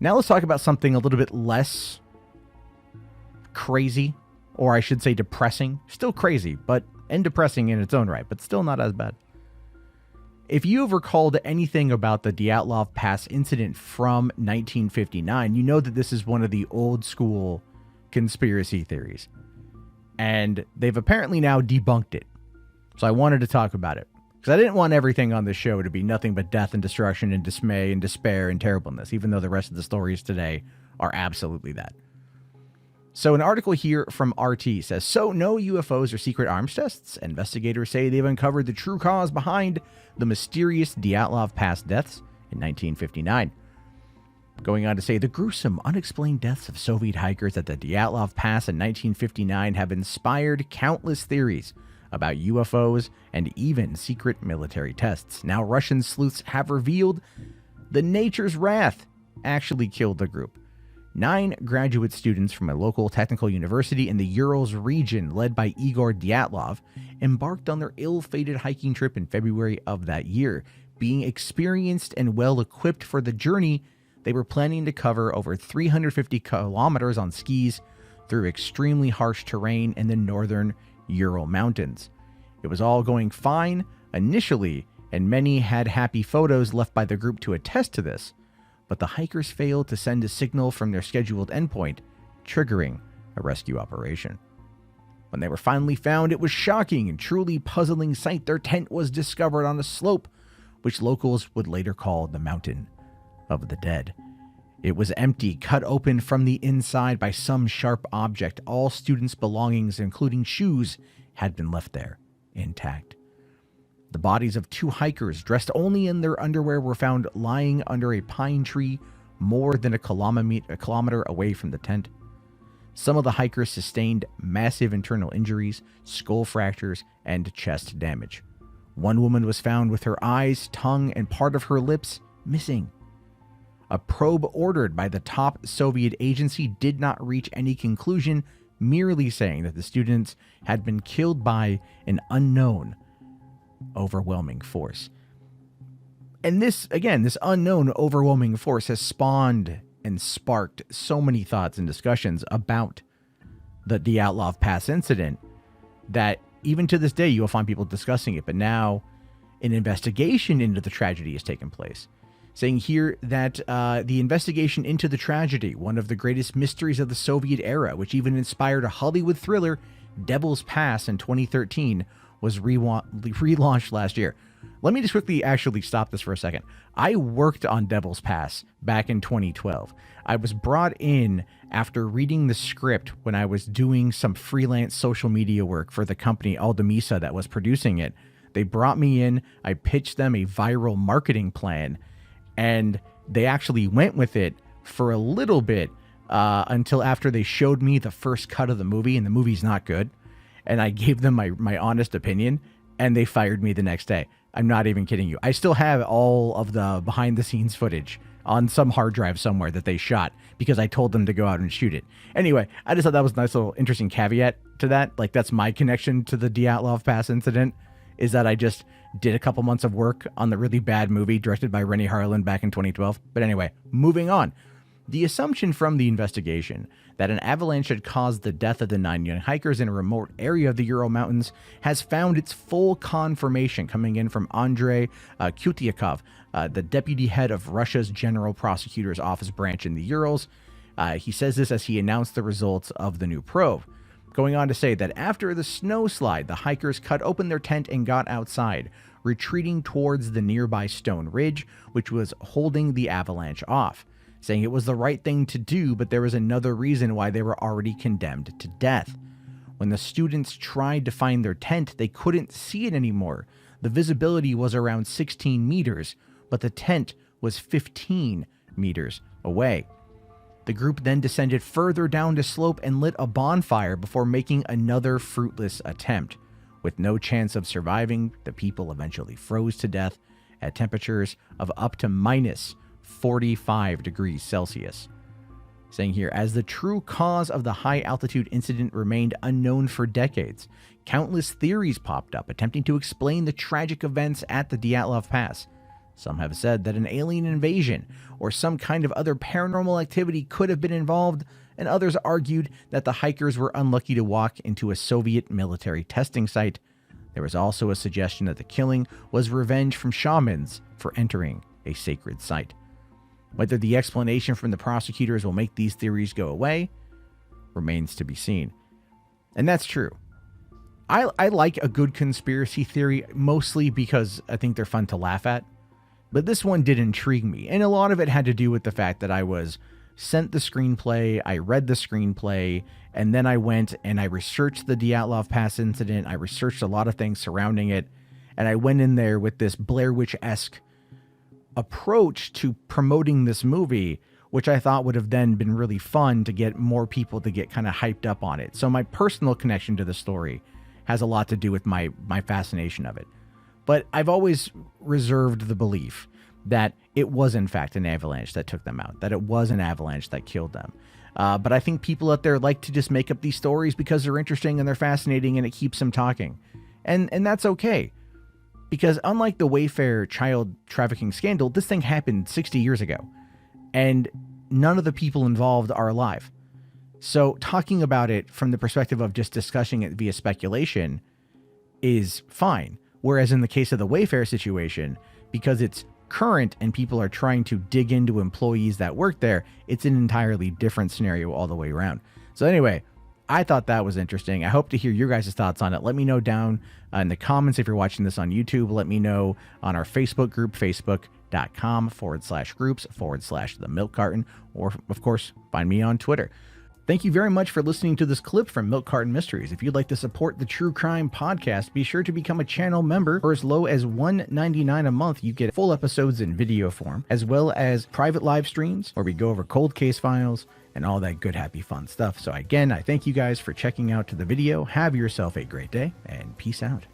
Now let's talk about something a little bit less crazy, or I should say depressing. Still crazy, and depressing in its own right, but still not as bad. If you have recalled anything about the Dyatlov Pass Incident from 1959, you know that this is one of the old school conspiracy theories. And they've apparently now debunked it. So I wanted to talk about it. Because I didn't want everything on this show to be nothing but death and destruction and dismay and despair and terribleness, even though the rest of the stories today are absolutely that. So an article here from RT says, so no UFOs or secret arms tests? Investigators say they've uncovered the true cause behind the mysterious Dyatlov Pass deaths in 1959. Going on to say, the gruesome, unexplained deaths of Soviet hikers at the Dyatlov Pass in 1959 have inspired countless theories about UFOs and even secret military tests. Now, Russian sleuths have revealed the Nature's Wrath actually killed the group. 9 graduate students from a local technical university in the Urals region, led by Igor Dyatlov, embarked on their ill-fated hiking trip in February of that year. Being experienced and well-equipped for the journey, they were planning to cover over 350 kilometers on skis through extremely harsh terrain in the northern Ural Mountains. It was all going fine initially, and many had happy photos left by the group to attest to this, but the hikers failed to send a signal from their scheduled endpoint, triggering a rescue operation. When they were finally found, it was shocking and truly puzzling sight. Their tent was discovered on a slope, which locals would later call the Mountain of the Dead. It was empty, cut open from the inside by some sharp object. All students' belongings, including shoes, had been left there, intact. The bodies of 2 hikers, dressed only in their underwear, were found lying under a pine tree more than a kilometer away from the tent. Some of the hikers sustained massive internal injuries, skull fractures, and chest damage. One woman was found with her eyes, tongue, and part of her lips missing. A probe ordered by the top Soviet agency did not reach any conclusion, merely saying that the students had been killed by an unknown, overwhelming force. And this unknown, overwhelming force has spawned and sparked so many thoughts and discussions about the Dyatlov Pass incident that even to this day you will find people discussing it. But now an investigation into the tragedy has taken place, saying here that the investigation into the tragedy, one of the greatest mysteries of the Soviet era, which even inspired a Hollywood thriller, Devil's Pass in 2013, was relaunched last year. Let me just quickly actually stop this for a second. I worked on Devil's Pass back in 2012. I was brought in after reading the script when I was doing some freelance social media work for the company Aldemisa that was producing it. They brought me in, I pitched them a viral marketing plan, and they actually went with it for a little bit until after they showed me the first cut of the movie, and the movie's not good. And I gave them my honest opinion, and they fired me the next day. I'm not even kidding you. I still have all of the behind-the-scenes footage on some hard drive somewhere that they shot because I told them to go out and shoot it. Anyway, I just thought that was a nice little interesting caveat to that. Like, that's my connection to the Dyatlov Pass incident, is that I just did a couple months of work on the really bad movie directed by Rennie Harlan back in 2012. But anyway, moving on. The assumption from the investigation that an avalanche had caused the death of the 9 young hikers in a remote area of the Ural Mountains has found its full confirmation, coming in from Andrei Kutyakov, the deputy head of Russia's General Prosecutor's Office branch in the Urals. He says this as he announced the results of the new probe, going on to say that after the snowslide, the hikers cut open their tent and got outside, retreating towards the nearby stone ridge, which was holding the avalanche off, saying it was the right thing to do, but there was another reason why they were already condemned to death. When the students tried to find their tent, they couldn't see it anymore. The visibility was around 16 meters, but the tent was 15 meters away. The group then descended further down the slope and lit a bonfire before making another fruitless attempt. With no chance of surviving, the people eventually froze to death at temperatures of up to minus 45 degrees Celsius. Saying here, as the true cause of the high altitude incident remained unknown for decades, countless theories popped up attempting to explain the tragic events at the Dyatlov Pass. Some have said that an alien invasion or some kind of other paranormal activity could have been involved, and others argued that the hikers were unlucky to walk into a Soviet military testing site. There was also a suggestion that the killing was revenge from shamans for entering a sacred site. Whether the explanation from the prosecutors will make these theories go away remains to be seen. And that's true. I like a good conspiracy theory, mostly because I think they're fun to laugh at. But this one did intrigue me, and a lot of it had to do with the fact that I was sent the screenplay, I read the screenplay, and then I went and I researched the Dyatlov Pass incident. I researched a lot of things surrounding it, and I went in there with this Blair Witch-esque approach to promoting this movie, which I thought would have then been really fun to get more people to get kind of hyped up on it. So my personal connection to the story has a lot to do with my fascination of it. But I've always reserved the belief that it was in fact an avalanche that took them out, that it was an avalanche that killed them. But I think people out there like to just make up these stories because they're interesting and they're fascinating and it keeps them talking. And that's okay. Because unlike the Wayfair child trafficking scandal, this thing happened 60 years ago. And none of the people involved are alive. So talking about it from the perspective of just discussing it via speculation is fine. Whereas in the case of the Wayfair situation, because it's current and people are trying to dig into employees that work there, it's an entirely different scenario all the way around. So anyway, I thought that was interesting. I hope to hear your guys' thoughts on it. Let me know down in the comments if you're watching this on YouTube. Let me know on our Facebook group, facebook.com/groups/the milk carton, or of course, find me on Twitter. Thank you very much for listening to this clip from Milk Carton Mysteries. If you'd like to support the True Crime Podcast, be sure to become a channel member. For as low as $1.99 a month, you get full episodes in video form, as well as private live streams where we go over cold case files and all that good, happy, fun stuff. So again, I thank you guys for checking out the video. Have yourself a great day, and peace out.